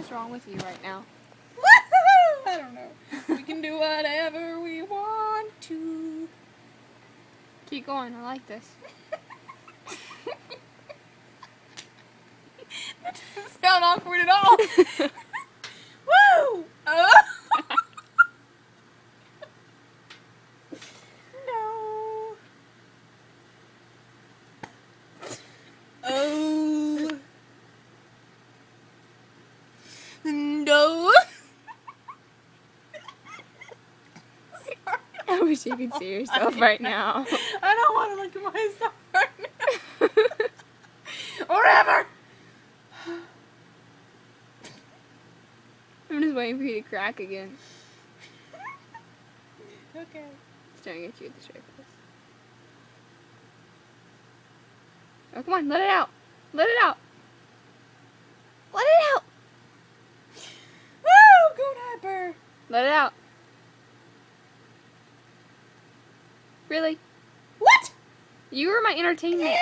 is wrong with you right now? I don't know. We can do whatever we want to. Keep going. I like this. That doesn't sound awkward at all. Woo! No. Oh. No. I wish you could see yourself right now. I don't want to look at myself right now. Or ever. I'm just waiting for you to crack again. Okay. Staring at you with the straight face. Oh, come on, let it out. Let it out. Let it out. Woo! Goat hyper. Let it out. Really? What? You were my entertainment.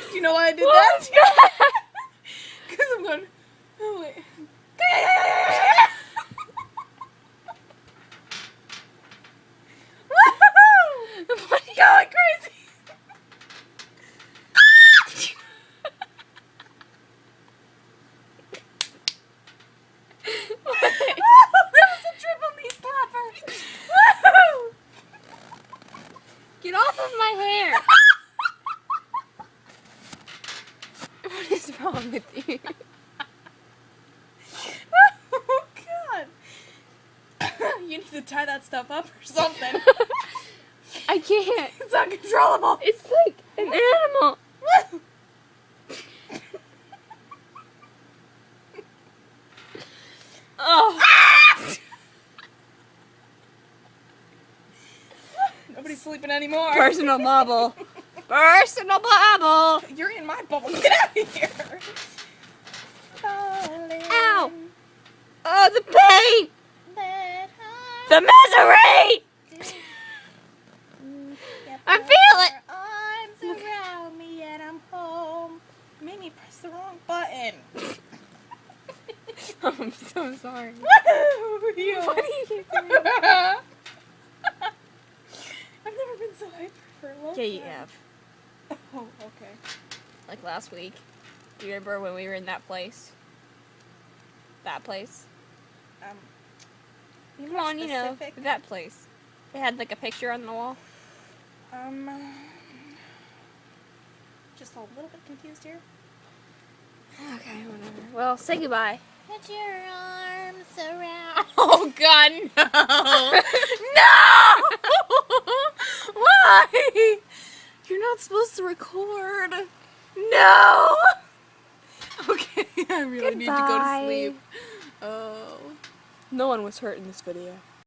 Do you know why I did that? Because I'm going, oh wait. What? Going crazy. That was a triple knee slapper. Woo! Get off of my hair. What is wrong with you? Oh God. You need to tie that stuff up or something. I can't. It's uncontrollable. It's like an animal. Oh. Nobody's sleeping anymore. Personal bubble. Personal bubble. You're in my bubble. Get out of here. Ow. Oh, the pain. The misery. I feel it. Arms around me and I'm home. Mimi, press the wrong button. I'm so sorry. Woo! You. What are you doing? I've never been so hyper for a long Yeah, you time. have. Oh, okay. Like last week. Do you remember when we were in that place? That place? Come on, you know, specific? that place. It had like a picture on the wall. Just a little bit confused here. Okay, whatever. Well, say goodbye. Put your arms around. Oh God, no! No! Why? You're not supposed to record. No. Okay, I really need to go to Goodbye. sleep. Oh. No one was hurt in this video.